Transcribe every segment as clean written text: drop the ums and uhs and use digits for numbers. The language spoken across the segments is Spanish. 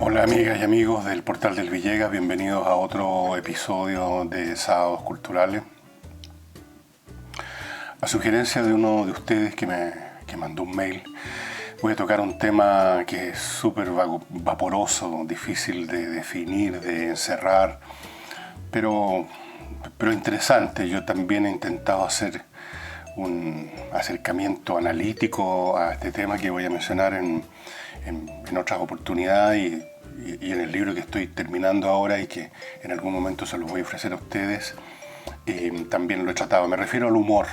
Hola amigas y amigos del Portal del Villegas, bienvenidos a otro episodio de Sábados Culturales. A sugerencia de uno de ustedes que mandó un mail, voy a tocar un tema que es súper vaporoso, difícil de definir, de encerrar, pero interesante. Yo también he intentado hacer un acercamiento analítico a este tema que voy a mencionar en otras oportunidades y en el libro que estoy terminando ahora y que en algún momento se los voy a ofrecer a ustedes. También lo he tratado. Me refiero al humor.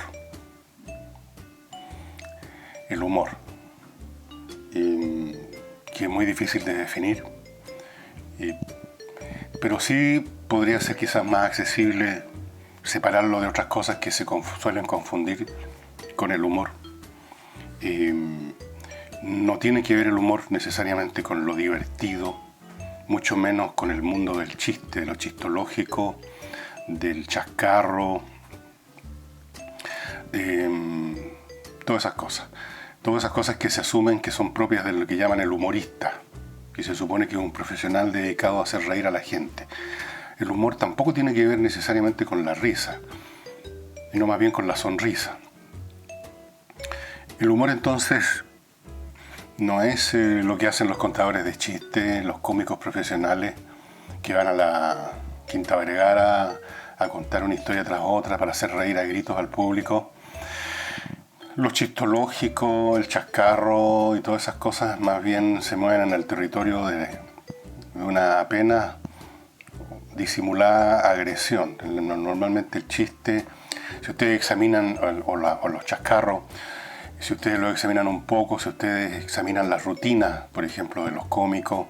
El humor, que es muy difícil de definir, pero sí podría ser quizás más accesible separarlo de otras cosas que se suelen confundir con el humor. No tiene que ver el humor necesariamente con lo divertido, mucho menos con el mundo del chiste, de lo chistológico, del chascarro, todas esas cosas que se asumen que son propias de lo que llaman el humorista, que se supone que es un profesional dedicado a hacer reír a la gente. El humor tampoco tiene que ver necesariamente con la risa, sino más bien con la sonrisa. El humor entonces no es lo que hacen los contadores de chistes, los cómicos profesionales que van a la Quinta Vergara a contar una historia tras otra para hacer reír a gritos al público. Lo chistológico, el chascarro y todas esas cosas más bien se mueven en el territorio de una apenas disimulada agresión. Normalmente el chiste, si ustedes examinan, o los chascarros, si ustedes lo examinan un poco, si ustedes examinan las rutinas, por ejemplo, de los cómicos,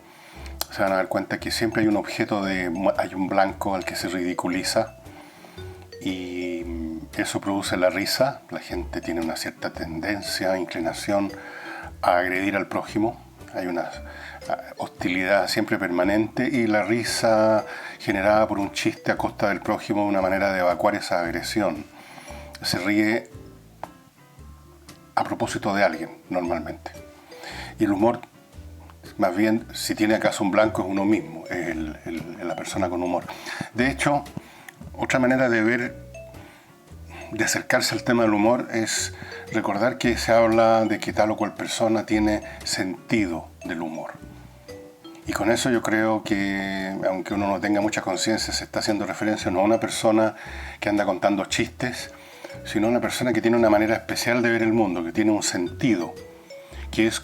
se van a dar cuenta que siempre hay un objeto, hay un blanco al que se ridiculiza y eso produce la risa. La gente tiene una cierta tendencia, inclinación a agredir al prójimo. Hay una hostilidad siempre permanente y la risa generada por un chiste a costa del prójimo es una manera de evacuar esa agresión. Se ríe a propósito de alguien, normalmente. Y el humor, más bien, si tiene acaso un blanco, es uno mismo, es la persona con humor. De hecho, otra manera de acercarse al tema del humor es recordar que se habla de que tal o cual persona tiene sentido del humor. Y con eso yo creo que, aunque uno no tenga mucha conciencia, se está haciendo referencia no a una persona que anda contando chistes, sino a una persona que tiene una manera especial de ver el mundo, que tiene un sentido, que es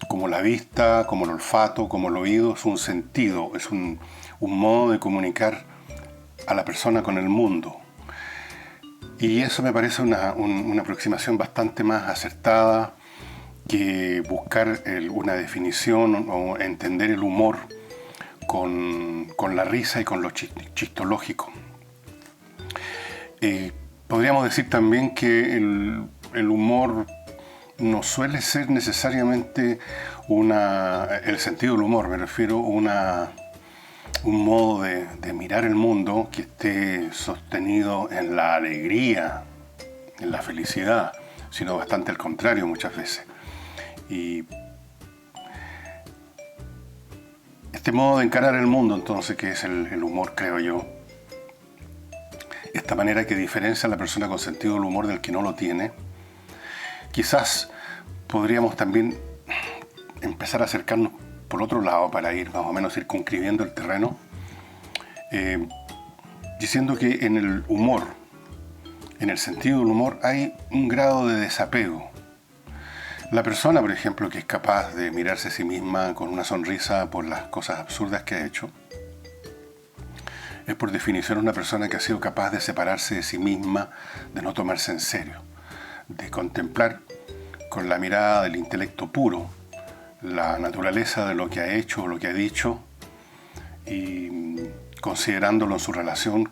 como la vista, como el olfato, como el oído, es un sentido, es un modo de comunicar a la persona con el mundo. Y eso me parece una aproximación bastante más acertada que buscar una definición o entender el humor con la risa y con lo chistológico. Podríamos decir también que el humor no suele ser necesariamente el sentido del humor, me refiero a un modo de mirar el mundo que esté sostenido en la alegría, en la felicidad, sino bastante al contrario muchas veces. Y este modo de encarar el mundo entonces, que es el humor, creo yo, esta manera que diferencia a la persona con sentido del humor del que no lo tiene, quizás podríamos también empezar a acercarnos por otro lado para ir más o menos circunscribiendo el terreno, diciendo que en el humor, en el sentido del humor, hay un grado de desapego. La persona, por ejemplo, que es capaz de mirarse a sí misma con una sonrisa por las cosas absurdas que ha hecho, es por definición una persona que ha sido capaz de separarse de sí misma, de no tomarse en serio, de contemplar con la mirada del intelecto puro la naturaleza de lo que ha hecho o lo que ha dicho y considerándolo en su relación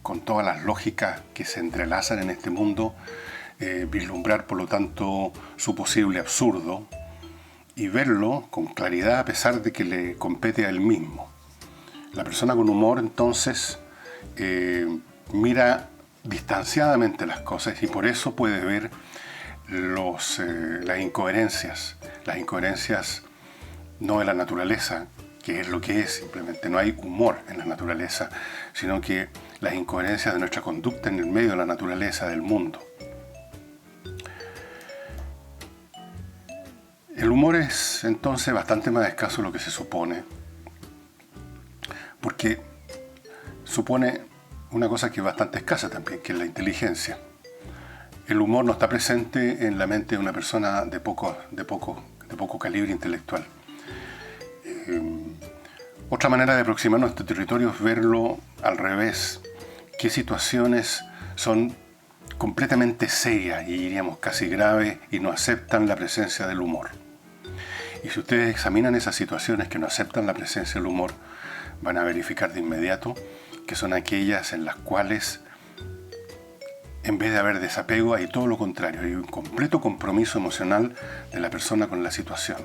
con todas las lógicas que se entrelazan en este mundo, vislumbrar por lo tanto su posible absurdo y verlo con claridad a pesar de que le compete a él mismo. La persona con humor entonces mira distanciadamente las cosas y por eso puede ver las incoherencias no de la naturaleza, que es lo que es, simplemente no hay humor en la naturaleza, sino que las incoherencias de nuestra conducta en el medio de la naturaleza, del mundo. El humor es entonces bastante más escaso de lo que se supone, porque supone una cosa que es bastante escasa también, que es la inteligencia. El humor no está presente en la mente de una persona de poco calibre intelectual. Otra manera de aproximarnos a este territorio es verlo al revés. ¿Qué situaciones son completamente serias y diríamos casi graves y no aceptan la presencia del humor? Y si ustedes examinan esas situaciones que no aceptan la presencia del humor, van a verificar de inmediato que son aquellas en las cuales, en vez de haber desapego, hay todo lo contrario, hay un completo compromiso emocional de la persona con la situación.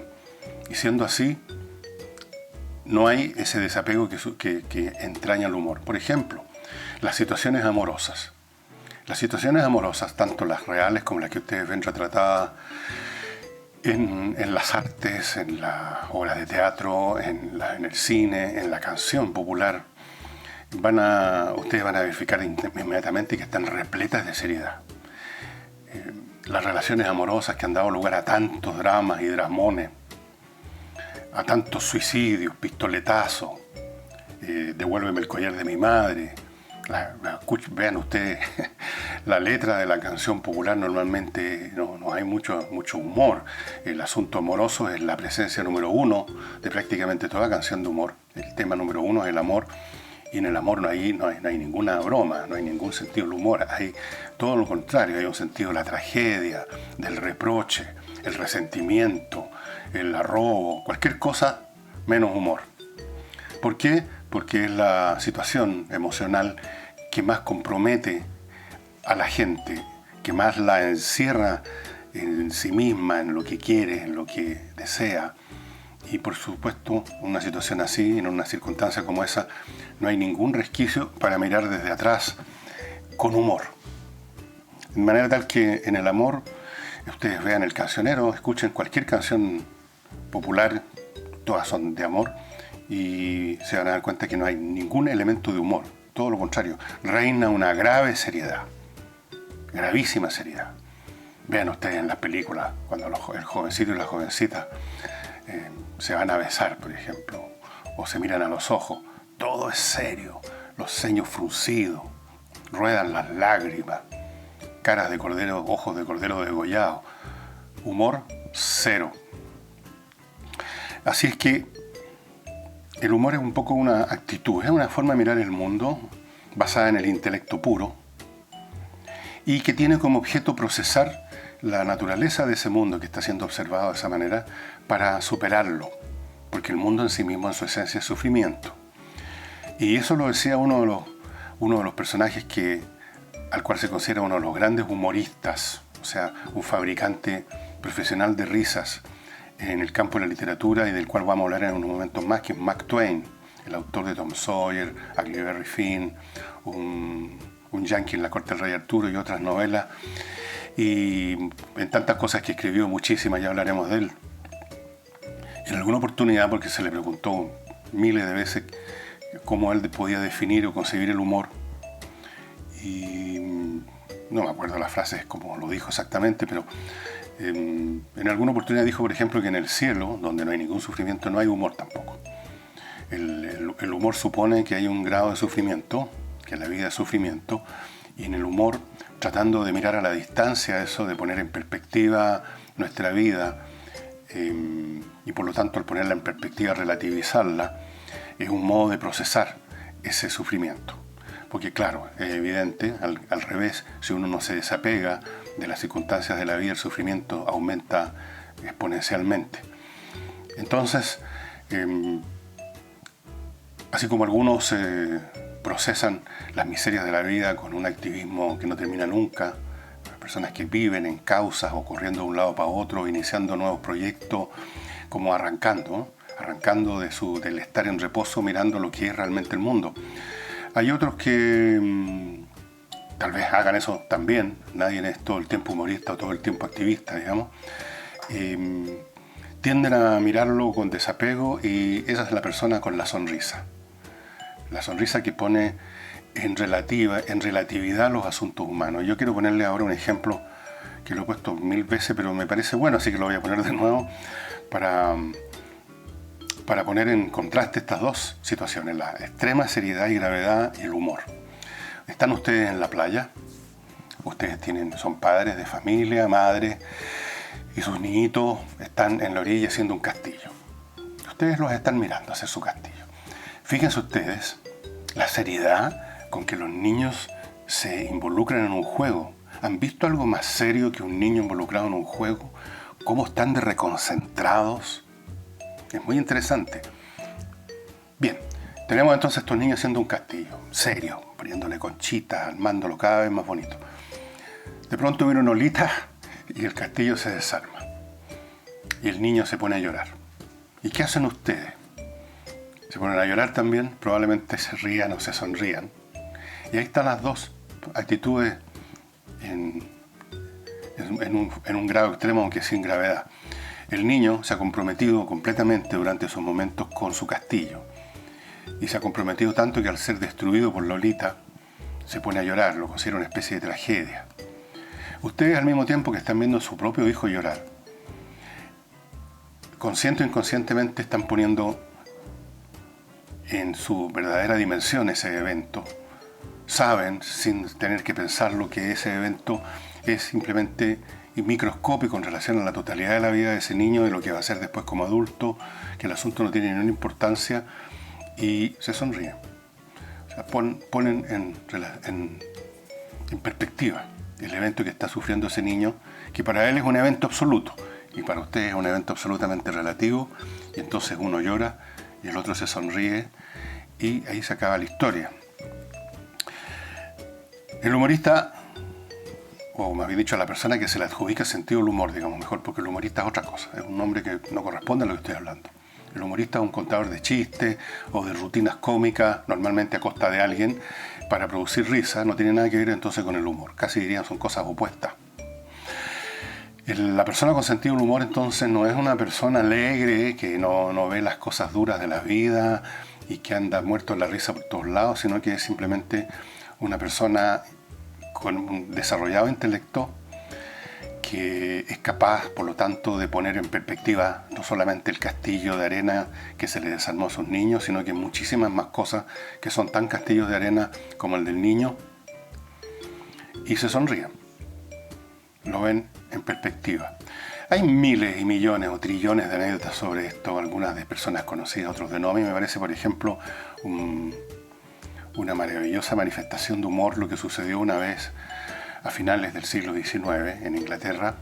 Y siendo así, no hay ese desapego que entraña el humor. Por ejemplo, las situaciones amorosas. Las situaciones amorosas, tanto las reales como las que ustedes ven retratadas en las artes, en las obras de teatro, en el cine, en la canción popular, ustedes van a verificar inmediatamente que están repletas de seriedad. Las relaciones amorosas que han dado lugar a tantos dramas y dramones, a tantos suicidios, pistoletazos, devuélveme el collar de mi madre. Vean ustedes, la letra de la canción popular normalmente no hay mucho humor. El asunto amoroso es la presencia número uno de prácticamente toda canción de humor. El tema número uno es el amor, y en el amor no hay ninguna broma, no hay ningún sentido del humor. Hay todo lo contrario, hay un sentido de la tragedia, del reproche, el resentimiento, el arrobo, cualquier cosa menos humor. ¿Por qué? Porque es la situación emocional que más compromete a la gente, que más la encierra en sí misma, en lo que quiere, en lo que desea. Y por supuesto, una situación así, en una circunstancia como esa, no hay ningún resquicio para mirar desde atrás con humor. De manera tal que en el amor, ustedes vean el cancionero, escuchen cualquier canción popular, todas son de amor, y se van a dar cuenta que no hay ningún elemento de humor. Todo lo contrario, reina una grave seriedad, gravísima seriedad. Vean ustedes en las películas, cuando el jovencito y la jovencita se van a besar, por ejemplo, o se miran a los ojos, todo es serio, los ceños fruncidos, ruedan las lágrimas, caras de cordero, ojos de cordero degollado, humor cero. Así es que el humor es un poco una actitud, es una forma de mirar el mundo basada en el intelecto puro y que tiene como objeto procesar la naturaleza de ese mundo que está siendo observado de esa manera para superarlo, porque el mundo en sí mismo en su esencia es sufrimiento. Y eso lo decía uno de los personajes al cual se considera uno de los grandes humoristas, o sea, un fabricante profesional de risas en el campo de la literatura y del cual vamos a hablar en unos momentos más, que es Mark Twain, el autor de Tom Sawyer, Huckleberry Finn, un yankee en la corte del rey Arturo y otras novelas, y en tantas cosas que escribió, muchísimas, ya hablaremos de él. En alguna oportunidad, porque se le preguntó miles de veces cómo él podía definir o concebir el humor, y no me acuerdo las frases como lo dijo exactamente, pero en alguna oportunidad dijo, por ejemplo, que en el cielo, donde no hay ningún sufrimiento, no hay humor tampoco. El humor supone que hay un grado de sufrimiento, que la vida es sufrimiento, y en el humor, tratando de mirar a la distancia eso, de poner en perspectiva nuestra vida, y por lo tanto al ponerla en perspectiva, relativizarla, es un modo de procesar ese sufrimiento. Porque claro, es evidente, al revés, si uno no se desapega de las circunstancias de la vida, el sufrimiento aumenta exponencialmente. Entonces, así como algunos procesan las miserias de la vida con un activismo que no termina nunca, personas que viven en causas o corriendo de un lado para otro, iniciando nuevos proyectos, como arrancando del estar en reposo, mirando lo que es realmente el mundo. Hay otros que tal vez hagan eso también, nadie es todo el tiempo humorista o todo el tiempo activista, digamos. tienden a mirarlo con desapego y esa es la persona con la sonrisa. La sonrisa que pone en relatividad los asuntos humanos. Yo quiero ponerle ahora un ejemplo que lo he puesto 1000 veces, pero me parece bueno, así que lo voy a poner de nuevo para poner en contraste estas dos situaciones, la extrema seriedad y gravedad y el humor. Están ustedes en la playa, ustedes son padres de familia, madres, y sus niñitos están en la orilla haciendo un castillo. Ustedes los están mirando hacer su castillo. Fíjense ustedes la seriedad con que los niños se involucran en un juego. ¿Han visto algo más serio que un niño involucrado en un juego? ¿Cómo están de reconcentrados? Es muy interesante. Bien, tenemos entonces estos niños haciendo un castillo, serio, poniéndole conchitas, armándolo cada vez más bonito. De pronto viene una olita y el castillo se desarma. Y el niño se pone a llorar. ¿Y qué hacen ustedes? Se ponen a llorar también, probablemente se rían o se sonrían. Y ahí están las dos actitudes en un grado extremo, aunque sin gravedad. El niño se ha comprometido completamente durante esos momentos con su castillo. Y se ha comprometido tanto que al ser destruido por Lolita, se pone a llorar, lo considera una especie de tragedia. Ustedes al mismo tiempo que están viendo a su propio hijo llorar, consciente o inconscientemente están poniendo en su verdadera dimensión ese evento. Saben, sin tener que pensarlo, que ese evento es simplemente microscópico en relación a la totalidad de la vida de ese niño, de lo que va a ser después como adulto, que el asunto no tiene ninguna importancia, y se sonríen. O sea, ponen en perspectiva el evento que está sufriendo ese niño, que para él es un evento absoluto, y para usted es un evento absolutamente relativo, y entonces uno llora y el otro se sonríe, y ahí se acaba la historia. El humorista, o más bien dicho, la persona que se le adjudica el sentido del humor, digamos mejor, porque el humorista es otra cosa, es un nombre que no corresponde a lo que estoy hablando. El humorista es un contador de chistes o de rutinas cómicas, normalmente a costa de alguien, para producir risa. No tiene nada que ver entonces con el humor, casi dirían son cosas opuestas. La persona con sentido del humor entonces no es una persona alegre que no ve las cosas duras de la vida y que anda muerto en la risa por todos lados, sino que es simplemente una persona con un desarrollado intelecto que es capaz, por lo tanto, de poner en perspectiva no solamente el castillo de arena que se le desarmó a sus niños, sino que muchísimas más cosas que son tan castillos de arena como el del niño, y se sonríen. Lo ven en perspectiva. Hay miles y millones o trillones de anécdotas sobre esto, algunas de personas conocidas, otros de no. A mí me parece, por ejemplo, una maravillosa manifestación de humor lo que sucedió una vez a finales del siglo XIX en Inglaterra,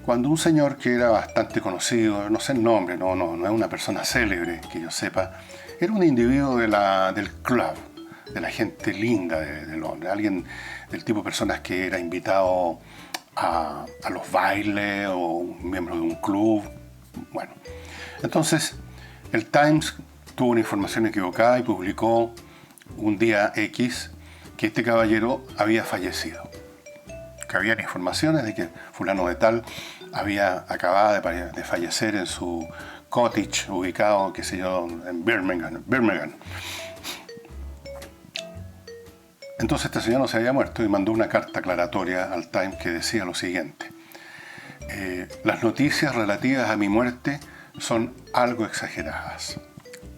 cuando un señor que era bastante conocido, no sé el nombre, no es una persona célebre que yo sepa, era un individuo del club, de la gente linda de Londres, alguien del tipo de personas que era invitado a los bailes o un miembro de un club. Bueno, entonces el Times tuvo una información equivocada y publicó un día X que este caballero había fallecido. Que habían informaciones de que fulano de tal acababa de fallecer en su cottage ubicado, qué sé yo, en Birmingham. Entonces este señor no se había muerto y mandó una carta aclaratoria al Times que decía lo siguiente: las noticias relativas a mi muerte son algo exageradas.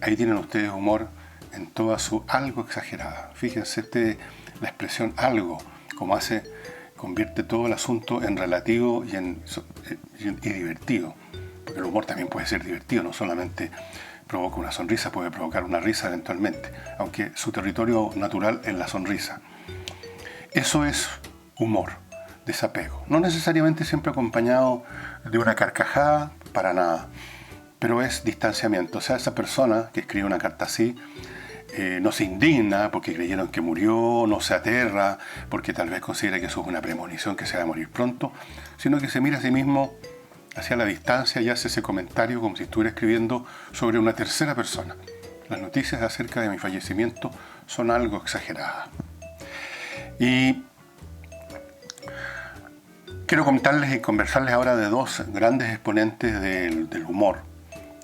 Ahí tienen ustedes humor en toda su algo exagerada. Fíjense la expresión algo, como convierte todo el asunto en relativo y divertido. Porque el humor también puede ser divertido, no solamente provoca una sonrisa, puede provocar una risa eventualmente, aunque su territorio natural es la sonrisa. Eso es humor, desapego. No necesariamente siempre acompañado de una carcajada, para nada, pero es distanciamiento. O sea, esa persona que escribe una carta así no se indigna porque creyeron que murió, no se aterra porque tal vez considera que eso es una premonición que se va a morir pronto, sino que se mira a sí mismo hacia la distancia y hace ese comentario como si estuviera escribiendo sobre una tercera persona. Las noticias acerca de mi fallecimiento son algo exageradas. Y Quiero contarles y conversarles ahora de dos grandes exponentes del humor,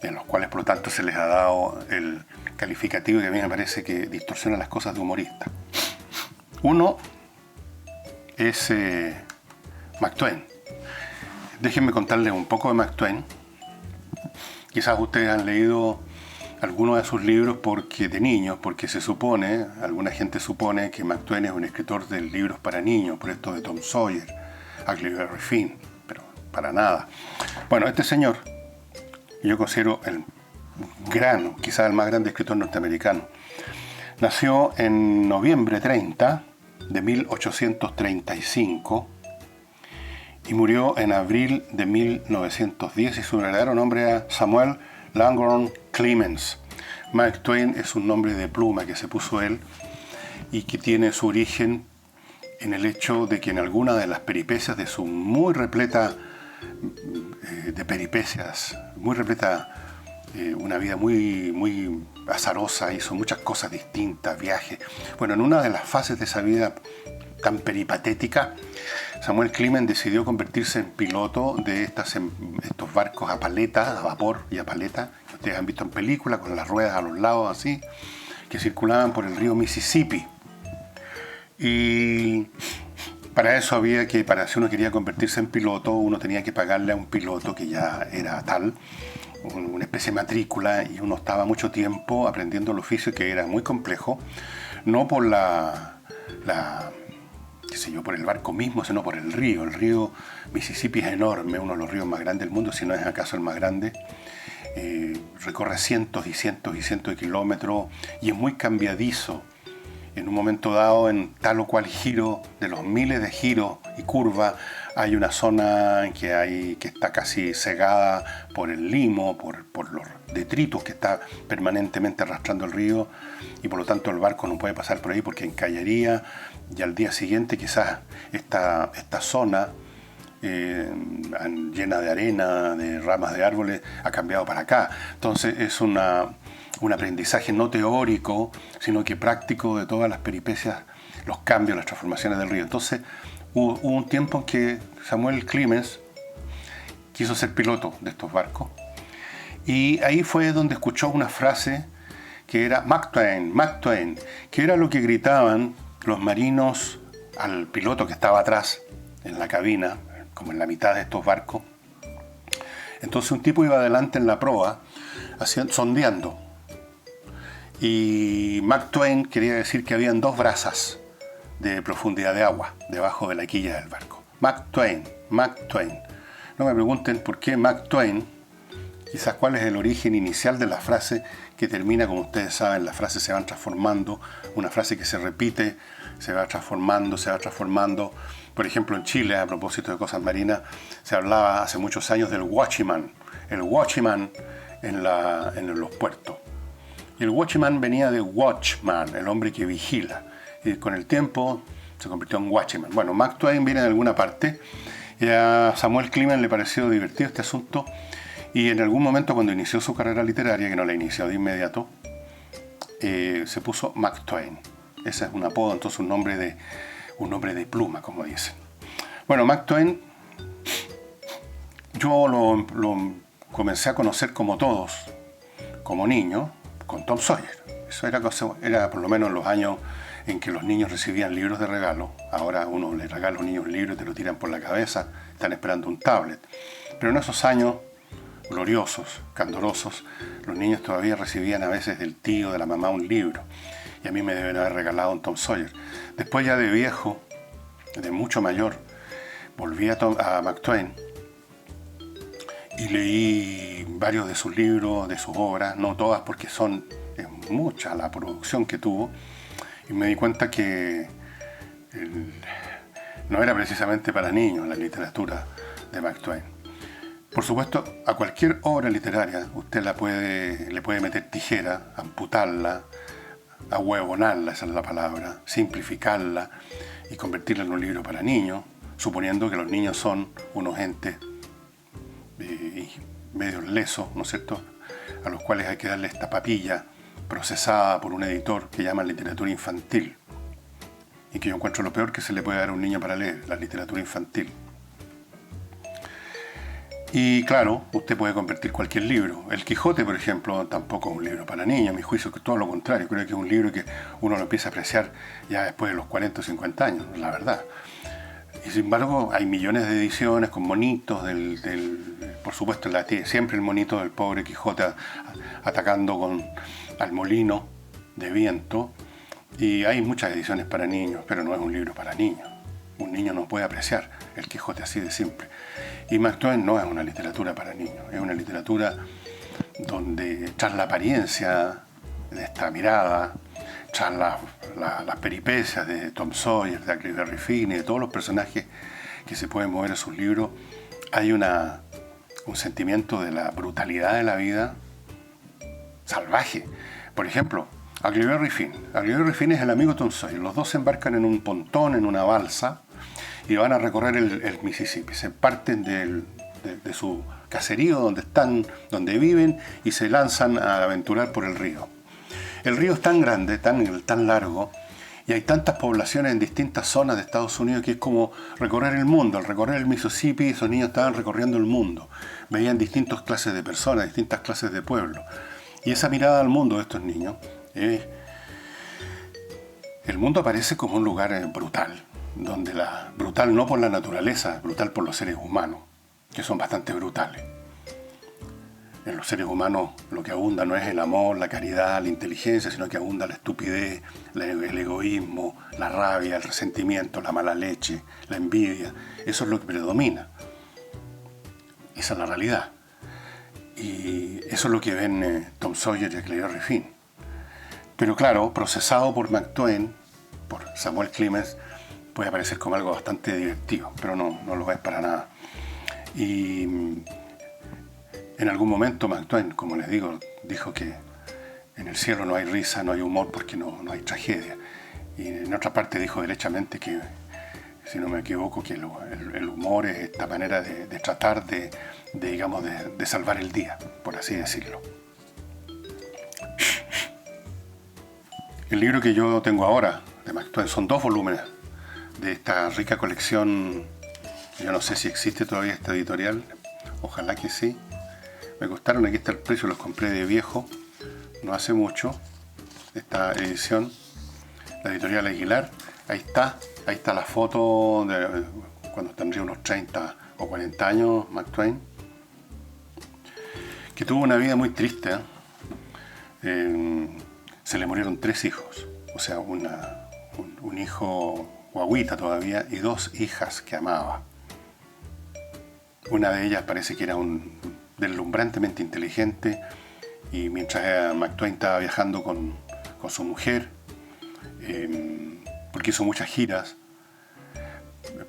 de los cuales por lo tanto se les ha dado el calificativo que a mí me parece que distorsiona las cosas de humorista. Uno es Mark Twain. Déjenme contarles un poco de Mark Twain. Quizás ustedes han leído algunos de sus libros de niños, porque alguna gente supone que Mark Twain es un escritor de libros para niños, por esto de Tom Sawyer, Huckleberry Finn, pero para nada. Bueno, este señor, yo considero quizás el más grande escritor norteamericano, nació en noviembre 30 de 1835 y murió en abril de 1910, y su verdadero nombre era Samuel Langhorne Clemens. Mark Twain es un nombre de pluma que se puso él y que tiene su origen en el hecho de que en alguna de las peripecias de su muy repleta de peripecias, muy repleta, una vida muy azarosa, hizo muchas cosas distintas, viajes. Bueno, en una de las fases de esa vida tan peripatética, Samuel Clemens decidió convertirse en piloto de estos barcos a paleta, a vapor y a paleta, que ustedes han visto en películas, con las ruedas a los lados así, que circulaban por el río Mississippi. Y para eso si uno quería convertirse en piloto, uno tenía que pagarle a un piloto que ya era tal, una especie de matrícula, y uno estaba mucho tiempo aprendiendo el oficio, que era muy complejo, no por por el barco mismo, sino por el río. El río Mississippi es enorme, uno de los ríos más grandes del mundo, si no es acaso el más grande. Recorre cientos y cientos y cientos de kilómetros y es muy cambiadizo. En un momento dado, en tal o cual giro, de los miles de giros y curvas, hay una zona que está casi cegada por el limo, por los detritus que está permanentemente arrastrando el río, y por lo tanto el barco no puede pasar por ahí porque encallaría, y al día siguiente quizás esta zona llena de arena, de ramas de árboles, ha cambiado para acá. Entonces es un aprendizaje no teórico, sino que práctico de todas las peripecias, los cambios, las transformaciones del río. Entonces hubo un tiempo en que Samuel Clemens quiso ser piloto de estos barcos, y ahí fue donde escuchó una frase que era Mark Twain, que era lo que gritaban los marinos al piloto que estaba atrás en la cabina, como en la mitad de estos barcos. Entonces un tipo iba adelante en la proa, sondeando. Y Mark Twain quería decir que habían 2 brazas de profundidad de agua debajo de la quilla del barco. Mark Twain. No me pregunten por qué Mark Twain, quizás cuál es el origen inicial de la frase que termina, como ustedes saben, las frases se van transformando, una frase que se repite, se va transformando. Por ejemplo, en Chile, a propósito de cosas marinas, se hablaba hace muchos años del watchman, el watchman en los puertos. Y el watchman venía de watchman, el hombre que vigila. Y con el tiempo se convirtió en watchman. Bueno, Mark Twain viene de alguna parte, y a Samuel Clemens le pareció divertido este asunto, y en algún momento, cuando inició su carrera literaria, que no la inició de inmediato, se puso Mark Twain. Ese es un apodo, entonces un nombre de pluma, como dicen. Bueno, Mark Twain, yo lo comencé a conocer como todos, como niño, con Tom Sawyer. Eso era por lo menos en los años en que los niños recibían libros de regalo. Ahora uno le regala a los niños un libro y te lo tiran por la cabeza, están esperando un tablet. Pero en esos años gloriosos, candorosos, los niños todavía recibían a veces del tío, de la mamá, un libro. Y a mí me deben haber regalado un Tom Sawyer. Después, ya de viejo, de mucho mayor, volví a Mark Twain y leí varios de sus libros, de sus obras, no todas porque es mucha la producción que tuvo, y me di cuenta que no era precisamente para niños la literatura de Mark Twain. Por supuesto, a cualquier obra literaria usted le puede meter tijera, amputarla, ahuevonarla, esa es la palabra, simplificarla y convertirla en un libro para niños, suponiendo que los niños son unos entes medio lesos, ¿no es cierto?, a los cuales hay que darle esta papilla procesada por un editor que llama literatura infantil, y que yo encuentro lo peor que se le puede dar a un niño para leer, la literatura infantil. Y claro, usted puede convertir cualquier libro. El Quijote, por ejemplo, tampoco es un libro para niños, a mi juicio, que todo lo contrario. Creo que es un libro que uno lo empieza a apreciar ya después de los 40 o 50 años, la verdad. Y sin embargo, hay millones de ediciones con monitos, por supuesto, siempre el monito del pobre Quijote atacando al molino de viento. Y hay muchas ediciones para niños, pero no es un libro para niños. Un niño no puede apreciar el Quijote así de simple. Y Mark Twain no es una literatura para niños, es una literatura donde tras la apariencia de esta mirada, tras las peripecias de Tom Sawyer, de Huckleberry Finn y de todos los personajes que se pueden mover en sus libros, hay un sentimiento de la brutalidad de la vida salvaje. Por ejemplo, Huckleberry Finn. Huckleberry Finn es el amigo de Tom Sawyer. Los dos se embarcan en un pontón, en una balsa, y van a recorrer el Mississippi. Se parten de su caserío donde viven, y se lanzan a aventurar por el río. El río es tan grande, tan largo, y hay tantas poblaciones en distintas zonas de Estados Unidos que es como recorrer el mundo. Al recorrer el Mississippi, esos niños estaban recorriendo el mundo. Veían distintas clases de personas, distintas clases de pueblos. Y esa mirada al mundo de estos niños, el mundo aparece como un lugar brutal, donde brutal no por la naturaleza, brutal por los seres humanos, que son bastante brutales. En los seres humanos lo que abunda no es el amor, la caridad, la inteligencia, sino que abunda la estupidez, el egoísmo, la rabia, el resentimiento, la mala leche, la envidia. Eso es lo que predomina. Esa es la realidad. Y eso es lo que ven Tom Sawyer y Huckleberry Finn. Pero claro, procesado por Mark Twain, por Samuel Clemens, puede parecer como algo bastante divertido, pero no lo es para nada. Y en algún momento Mark Twain, como les digo, dijo que en el cielo no hay risa, no hay humor, porque no hay tragedia. Y en otra parte dijo derechamente que, si no me equivoco, que el humor es esta manera de tratar de salvar el día, por así decirlo. El libro que yo tengo ahora de Mark Twain son 2 volúmenes de esta rica colección. Yo no sé si existe todavía esta editorial, ojalá que sí. Me costaron, aquí está el precio, los compré de viejo, no hace mucho, esta edición, la editorial Aguilar. Ahí está la foto de cuando tendría unos 30 o 40 años Mark Twain, que tuvo una vida muy triste. Se le murieron 3 hijos, o sea, un hijo guagüita todavía y 2 hijas que amaba. Una de ellas parece que era deslumbrantemente inteligente, y mientras Mark Twain estaba viajando con su mujer, porque hizo muchas giras,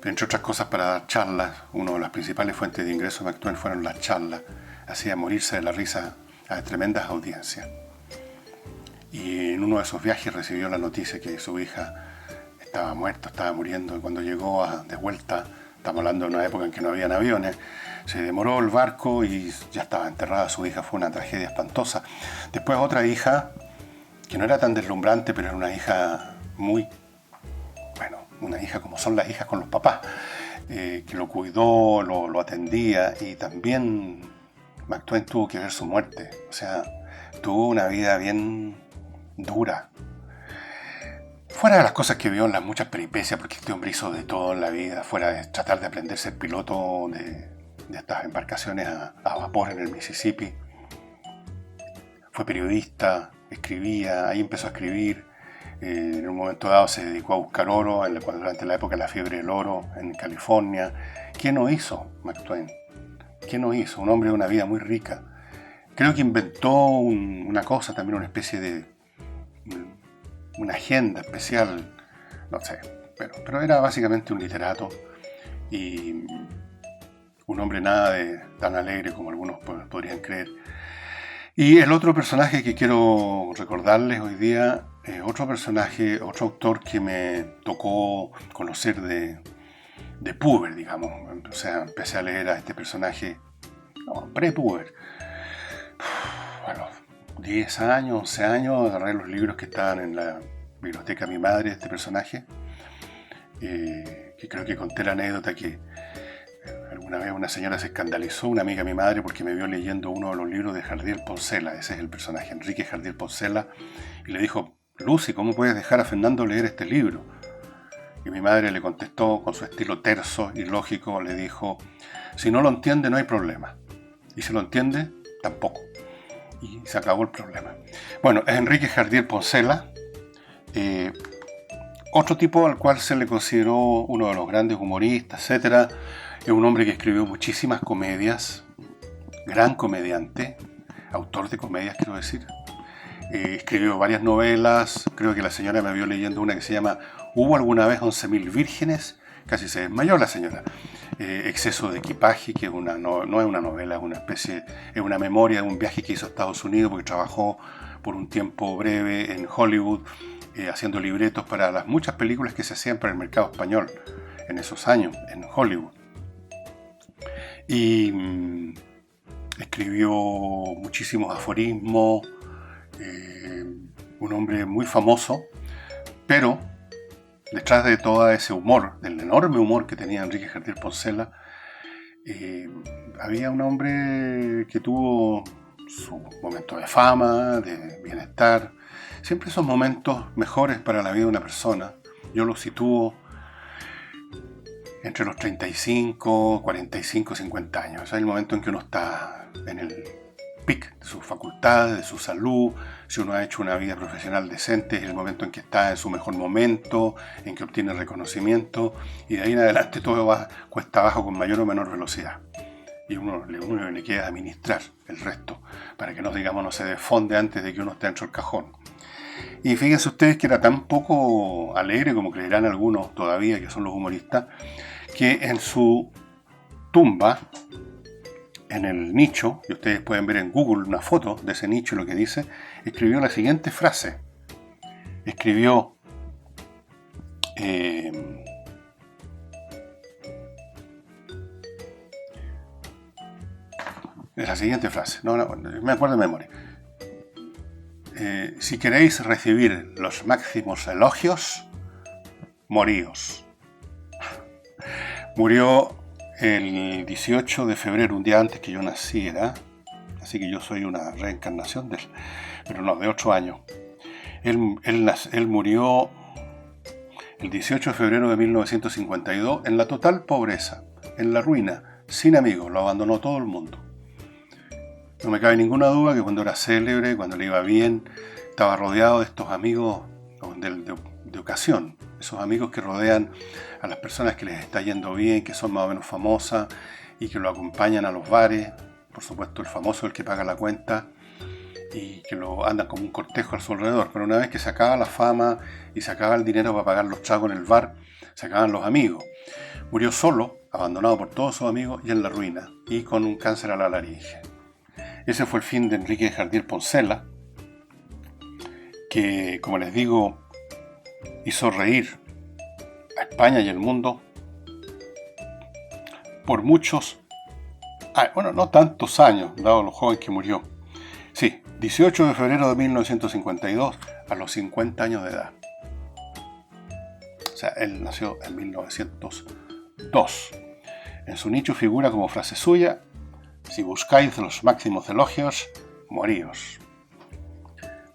entre otras cosas para dar charlas. Una de las principales fuentes de ingreso de Mark Twain fueron las charlas. Hacía morirse de la risa a tremendas audiencias. Y en uno de esos viajes recibió la noticia que su hija estaba muerta, estaba muriendo, y cuando llegó de vuelta, estamos hablando de una época en que no habían aviones, se demoró el barco y ya estaba enterrada su hija. Fue una tragedia espantosa. Después otra hija, que no era tan deslumbrante, pero era una hija una hija como son las hijas con los papás, que lo cuidó, lo atendía, y también Mark Twain tuvo que ver su muerte. O sea, tuvo una vida bien dura. Fuera de las cosas que vio en las muchas peripecias, porque este hombre hizo de todo en la vida, fuera de tratar de aprender a ser piloto de estas embarcaciones a vapor en el Mississippi. Fue periodista, escribía, ahí empezó a escribir. En un momento dado se dedicó a buscar oro durante la época de la fiebre del oro en California. ¿Qué no hizo Mark Twain? ¿Qué no hizo? Un hombre de una vida muy rica. Creo que inventó una cosa, también una especie de una agenda especial, no sé, pero era básicamente un literato y un hombre nada de tan alegre como algunos podrían creer. Y el otro personaje que quiero recordarles hoy día, otro autor que me tocó conocer de puber, digamos. O sea, empecé a leer a este personaje pre-puber. A los 10 años, 11 años, agarré los libros que estaban en la biblioteca de mi madre de este personaje, que creo que conté la anécdota que Una vez una señora se escandalizó, una amiga de mi madre, porque me vio leyendo uno de los libros de Jardiel Poncela, ese es el personaje, Enrique Jardiel Poncela, y le dijo: Lucy, ¿cómo puedes dejar a Fernando leer este libro? Y mi madre le contestó con su estilo terso y lógico, le dijo: si no lo entiende no hay problema, y si lo entiende, tampoco. Y se acabó el problema. Bueno, es Enrique Jardiel Poncela, otro tipo al cual se le consideró uno de los grandes humoristas, etc. Es un hombre que escribió muchísimas comedias, gran comediante, autor de comedias quiero decir. Escribió varias novelas, creo que la señora me vio leyendo una que se llama ¿Hubo alguna vez 11.000 vírgenes? Casi se desmayó la señora. Exceso de equipaje, que no es una novela, es una especie, es una memoria de un viaje que hizo a Estados Unidos porque trabajó por un tiempo breve en Hollywood, haciendo libretos para las muchas películas que se hacían para el mercado español en esos años, en Hollywood. Y escribió muchísimos aforismos, un hombre muy famoso, pero detrás de todo ese humor, del enorme humor que tenía Enrique Jardiel Poncela, había un hombre que tuvo su momento de fama, de bienestar, siempre esos momentos mejores para la vida de una persona. Yo los sitúo entre los 35, 45, 50 años. Es el momento en que uno está en el pic de sus facultades, de su salud. Si uno ha hecho una vida profesional decente, es el momento en que está en su mejor momento, en que obtiene reconocimiento, y de ahí en adelante todo va cuesta abajo con mayor o menor velocidad. Y uno le queda administrar el resto, para que no se desfonde antes de que uno esté dentro del cajón. Y fíjense ustedes que era tan poco alegre, como creerán algunos todavía, que son los humoristas, que en su tumba, en el nicho, y ustedes pueden ver en Google una foto de ese nicho, lo que dice, escribió la siguiente frase. Escribió: la siguiente frase, no, me acuerdo de memoria. Si queréis recibir los máximos elogios, moríos. Murió el 18 de febrero, un día antes que yo naciera, así que yo soy una reencarnación de él, pero no, de 8 años. Él murió el 18 de febrero de 1952 en la total pobreza, en la ruina, sin amigos, lo abandonó todo el mundo. No me cabe ninguna duda que cuando era célebre, cuando le iba bien, estaba rodeado de estos amigos de ocasión, esos amigos que rodean a las personas que les está yendo bien, que son más o menos famosas y que lo acompañan a los bares. Por supuesto, el famoso es el que paga la cuenta y que lo andan como un cortejo a su alrededor. Pero una vez que se acaba la fama y se acaba el dinero para pagar los tragos en el bar, se acaban los amigos. Murió solo, abandonado por todos sus amigos y en la ruina, y con un cáncer a la laringe. Ese fue el fin de Enrique Jardiel Poncela, que, como les digo, hizo reír a España y el mundo por muchos, no tantos años, dado lo joven que murió. Sí, 18 de febrero de 1952, a los 50 años de edad. O sea, él nació en 1902. En su nicho figura como frase suya: si buscáis los máximos elogios, moríos.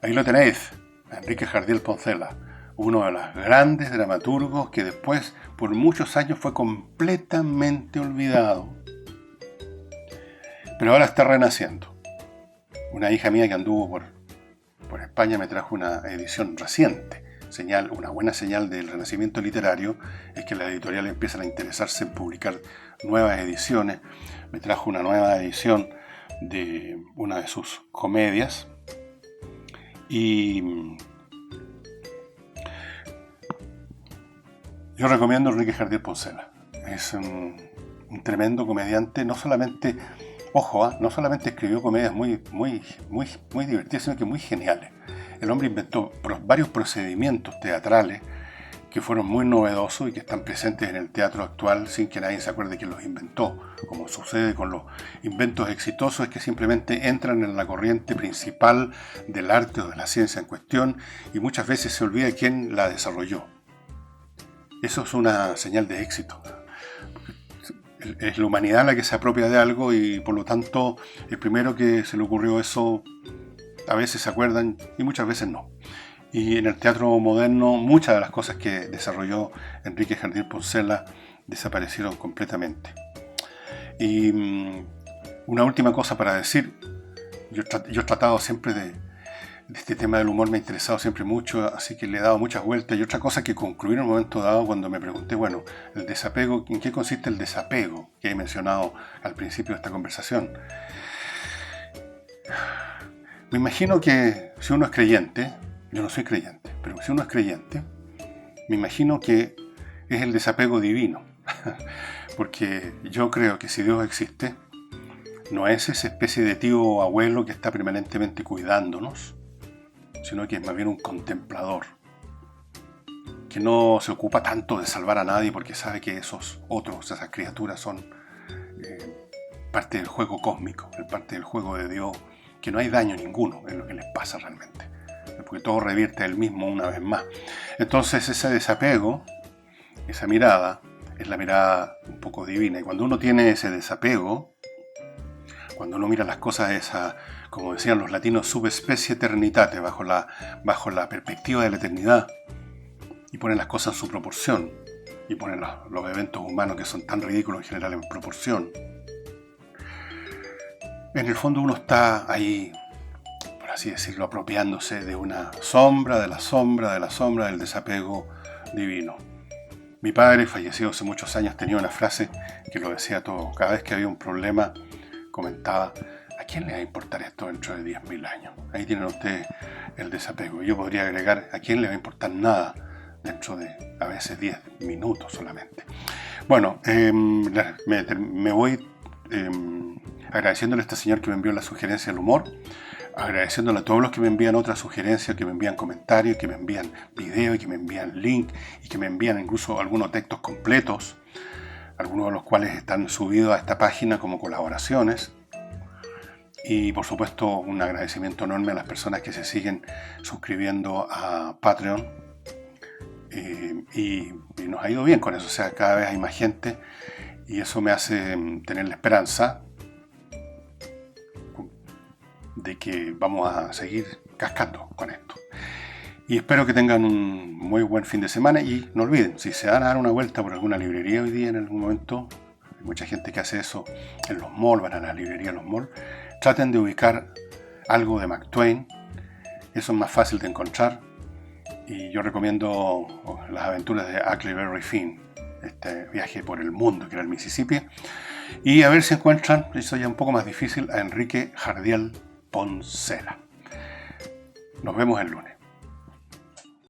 Ahí lo tenéis, Enrique Jardiel Poncela, uno de los grandes dramaturgos que después, por muchos años, fue completamente olvidado. Pero ahora está renaciendo. Una hija mía que anduvo por España me trajo una edición reciente. Una buena señal del renacimiento literario es que las editoriales empiezan a interesarse en publicar nuevas ediciones. Me trajo una nueva edición de una de sus comedias y yo recomiendo a Enrique Jardiel Poncela. Es un tremendo comediante. No solamente escribió comedias muy divertidas, sino que muy geniales. El hombre inventó varios procedimientos teatrales que fueron muy novedosos y que están presentes en el teatro actual sin que nadie se acuerde quién los inventó. Como sucede con los inventos exitosos, es que simplemente entran en la corriente principal del arte o de la ciencia en cuestión y muchas veces se olvida quién la desarrolló. Eso es una señal de éxito. es la humanidad la que se apropia de algo y por lo tanto el primero que se le ocurrió eso a veces se acuerdan y muchas veces no. Y en el teatro moderno muchas de las cosas que desarrolló Enrique Jardín Poncela desaparecieron completamente. Y una última cosa para decir, yo he tratado siempre de este tema del humor, me ha interesado siempre mucho, así que le he dado muchas vueltas. Y otra cosa que concluí en un momento dado cuando me pregunté, bueno, el desapego, ¿en qué consiste el desapego que he mencionado al principio de esta conversación? Me imagino que si uno es creyente, yo no soy creyente, pero si uno es creyente, me imagino que es el desapego divino. Porque yo creo que si Dios existe, no es esa especie de tío o abuelo que está permanentemente cuidándonos, sino que es más bien un contemplador, que no se ocupa tanto de salvar a nadie porque sabe que esos otros, esas criaturas son parte del juego cósmico, parte del juego de Dios, que no hay daño ninguno en lo que les pasa realmente, porque todo revierte a él mismo una vez más. Entonces ese desapego, esa mirada, es la mirada un poco divina, y cuando uno tiene ese desapego, cuando uno mira las cosas esa, como decían los latinos, subespecie eternitate, bajo la perspectiva de la eternidad, y pone las cosas en su proporción, y pone los eventos humanos que son tan ridículos en general en proporción, en el fondo uno está ahí, por así decirlo, apropiándose de una sombra, de la sombra, de la sombra del desapego divino. Mi padre, fallecido hace muchos años, tenía una frase que lo decía todo. Cada vez que había un problema, comentaba, ¿a quién le va a importar esto dentro de 10.000 años? Ahí tienen ustedes el desapego. Yo podría agregar, ¿a quién le va a importar nada dentro de a veces 10 minutos solamente? Bueno, me voy agradeciéndole a este señor que me envió la sugerencia del humor, agradeciéndole a todos los que me envían otras sugerencias, que me envían comentarios, que me envían videos, que me envían link y que me envían incluso algunos textos completos, algunos de los cuales están subidos a esta página como colaboraciones. Y por supuesto un agradecimiento enorme a las personas que se siguen suscribiendo a Patreon, y nos ha ido bien con eso, o sea, cada vez hay más gente y eso me hace tener la esperanza de que vamos a seguir cascando con esto. Y espero que tengan un muy buen fin de semana y no olviden, si se van a dar una vuelta por alguna librería hoy día en algún momento, hay mucha gente que hace eso en los malls, van a la librería en los malls, traten de ubicar algo de Mark Twain, eso es más fácil de encontrar y yo recomiendo las aventuras de Huckleberry Finn, este viaje por el mundo que era el Mississippi, y a ver si encuentran, eso ya un poco más difícil, a Enrique Jardial Poncela. Nos vemos el lunes.